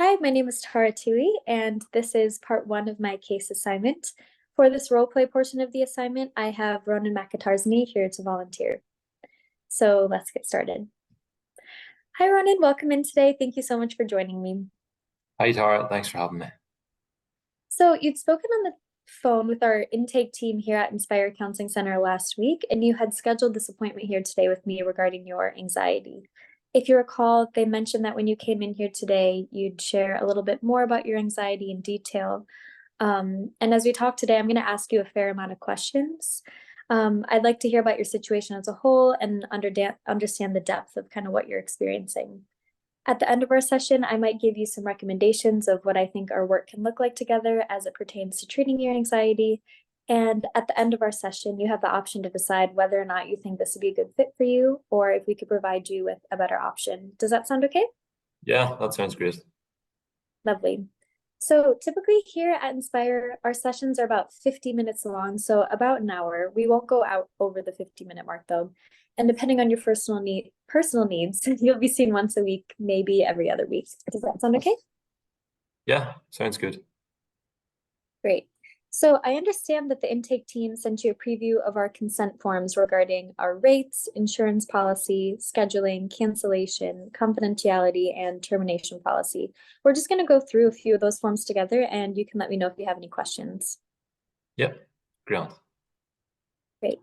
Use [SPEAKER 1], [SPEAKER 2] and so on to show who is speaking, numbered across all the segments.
[SPEAKER 1] Hi, my name is Tuohy, and this is part one of my case assignment. For this role play portion of the assignment, I have Ronan McIntyre here to volunteer. So let's get started. Hi, Ronan, welcome in today. Thank you so much for joining me.
[SPEAKER 2] Hi Tara, thanks for having me.
[SPEAKER 1] So you'd spoken on the phone with our intake team here at Inspire Counseling Center last week, and you had scheduled this appointment here today with me regarding your anxiety. If you recall, they mentioned that when you came in here today, you'd share a little bit more about your anxiety in detail. And as we talk today, I'm going to ask you a fair amount of questions. I'd like to hear about your situation as a whole and understand the depth of kind of what you're experiencing. At the end of our session, I might give you some recommendations of what I think our work can look like together as it pertains to treating your anxiety. And at the end of our session, you have the option to decide whether or not you think this would be a good fit for you, or if we could provide you with a better option. Does that sound okay?
[SPEAKER 2] Yeah, that sounds great.
[SPEAKER 1] Lovely. So typically here at Inspire, our sessions are about 50 minutes long, so about an hour. We won't go out over the 50-minute mark though. And depending on your personal needs, you'll be seen once a week, maybe every other week. Does that sound okay?
[SPEAKER 2] Yeah, sounds good.
[SPEAKER 1] Great. So I understand that the intake team sent you a preview of our consent forms regarding our rates, insurance policy, scheduling, cancellation, confidentiality, and termination policy. We're just going to go through a few of those forms together, and you can let me know if you have any questions.
[SPEAKER 2] Yep, great.
[SPEAKER 1] Great.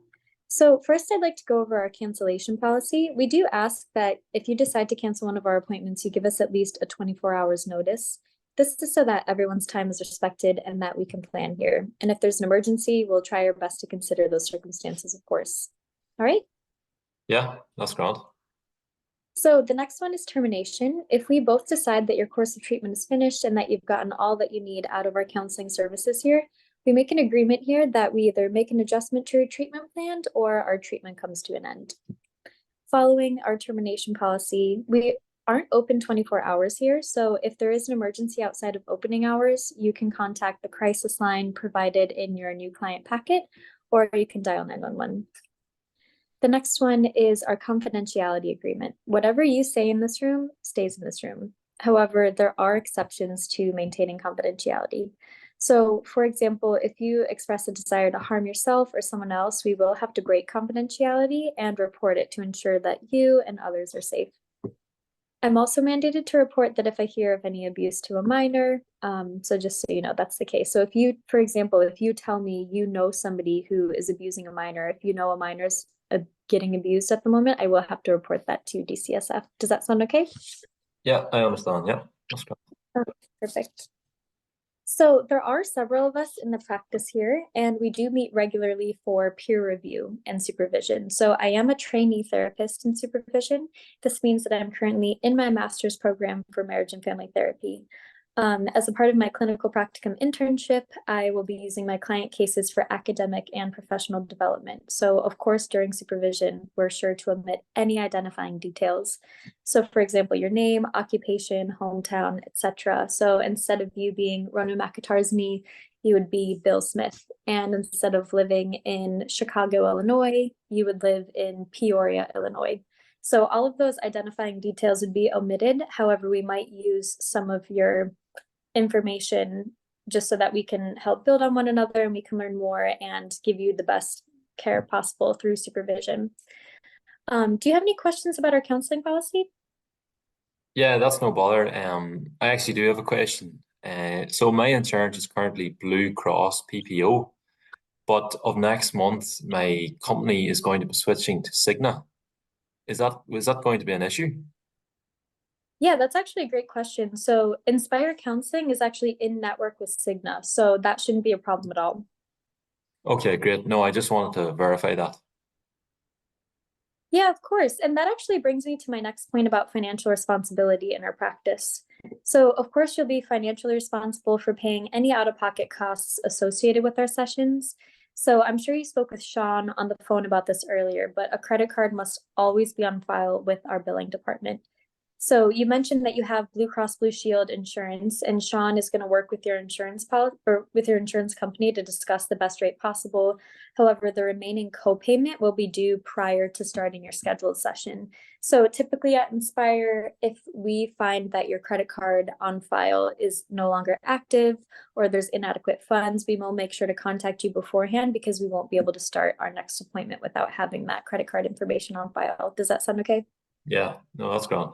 [SPEAKER 1] So first, I'd like to go over our cancellation policy. We do ask that if you decide to cancel one of our appointments, you give us at least a 24 hours notice. This is so that everyone's time is respected and that we can plan here. And if there's an emergency, we'll try our best to consider those circumstances, of course. All right.
[SPEAKER 2] Yeah, that's great.
[SPEAKER 1] So the next one is termination. If we both decide that your course of treatment is finished and that you've gotten all that you need out of our counseling services here, we make an agreement here that we either make an adjustment to your treatment plan or our treatment comes to an end. Following our termination policy, we aren't open 24 hours here. So if there is an emergency outside of opening hours, you can contact the crisis line provided in your new client packet, or you can dial 911. The next one is our confidentiality agreement. Whatever you say in this room stays in this room. However, there are exceptions to maintaining confidentiality. So, for example, if you express a desire to harm yourself or someone else, we will have to break confidentiality and report it to ensure that you and others are safe. I'm also mandated to report that if I hear of any abuse to a minor, so just so you know, that's the case. So if you, for example, if you tell me you know somebody who is abusing a minor, if you know a minor's getting abused at the moment, I will have to report that to DCSF. Does that sound okay?
[SPEAKER 2] Yeah, I understand. Yeah, that's great.
[SPEAKER 1] Okay, perfect. So there are several of us in the practice here, and we do meet regularly for peer review and supervision. So I am a trainee therapist in supervision. This means that I'm currently in my master's program for marriage and family therapy. As a part of my clinical practicum internship, I will be using my client cases for academic and professional development. So, of course, during supervision, we're sure to omit any identifying details. So, for example, your name, occupation, hometown, etc. So, instead of you being Ronan McIntyre, you would be Bill Smith. And instead of living in Chicago, Illinois, you would live in Peoria, Illinois. So all of those identifying details would be omitted. However, we might use some of your information just so that we can help build on one another and we can learn more and give you the best care possible through supervision. Do you have any questions about our counseling policy?
[SPEAKER 2] Yeah, that's no bother. I actually do have a question. So my insurance is currently Blue Cross PPO, but of next month my company is going to be switching to Cigna. Is that going to be an issue?
[SPEAKER 1] Yeah, that's actually a great question. So Inspire Counseling is actually in network with Cigna, so that shouldn't be a problem at all.
[SPEAKER 2] Okay, great. No, I just wanted to verify that.
[SPEAKER 1] Yeah, of course. And that actually brings me to my next point about financial responsibility in our practice. So, of course, you'll be financially responsible for paying any out-of-pocket costs associated with our sessions. So, I'm sure you spoke with Sean on the phone about this earlier, but a credit card must always be on file with our billing department. So you mentioned that you have Blue Cross Blue Shield insurance, and Sean is going to work with your insurance policy or with your insurance company to discuss the best rate possible. However, the remaining copayment will be due prior to starting your scheduled session. So typically at Inspire, if we find that your credit card on file is no longer active or there's inadequate funds, we will make sure to contact you beforehand because we won't be able to start our next appointment without having that credit card information on file. Does that sound okay?
[SPEAKER 2] Yeah, no, that's grand.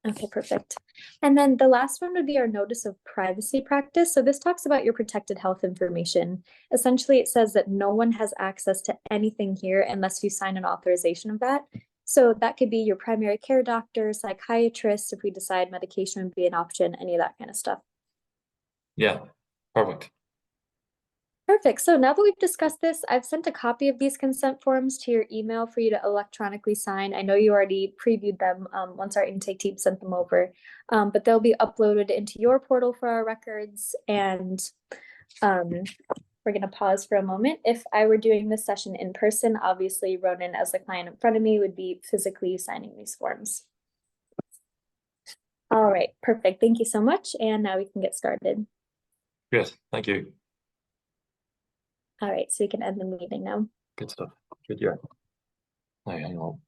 [SPEAKER 1] Okay, perfect. And then the last one would be our notice of privacy practice. So this talks about your protected health information. Essentially, it says that no one has access to anything here unless you sign an authorization of that. So that could be your primary care doctor, psychiatrist, if we decide medication would be an option, any of that kind of stuff.
[SPEAKER 2] Yeah, perfect.
[SPEAKER 1] Perfect. So now that we've discussed this, I've sent a copy of these consent forms to your email for you to electronically sign. I know you already previewed them once our intake team sent them over, but they'll be uploaded into your portal for our records. And um, we're going to pause for a moment. If I were doing this session in person, obviously Ronan, as the client in front of me, would be physically signing these forms. All right, perfect. Thank you so much. And now we can get started.
[SPEAKER 2] Great, thank you.
[SPEAKER 1] All right, so we can end the meeting now.
[SPEAKER 2] Good stuff. Good year. Now, hang on.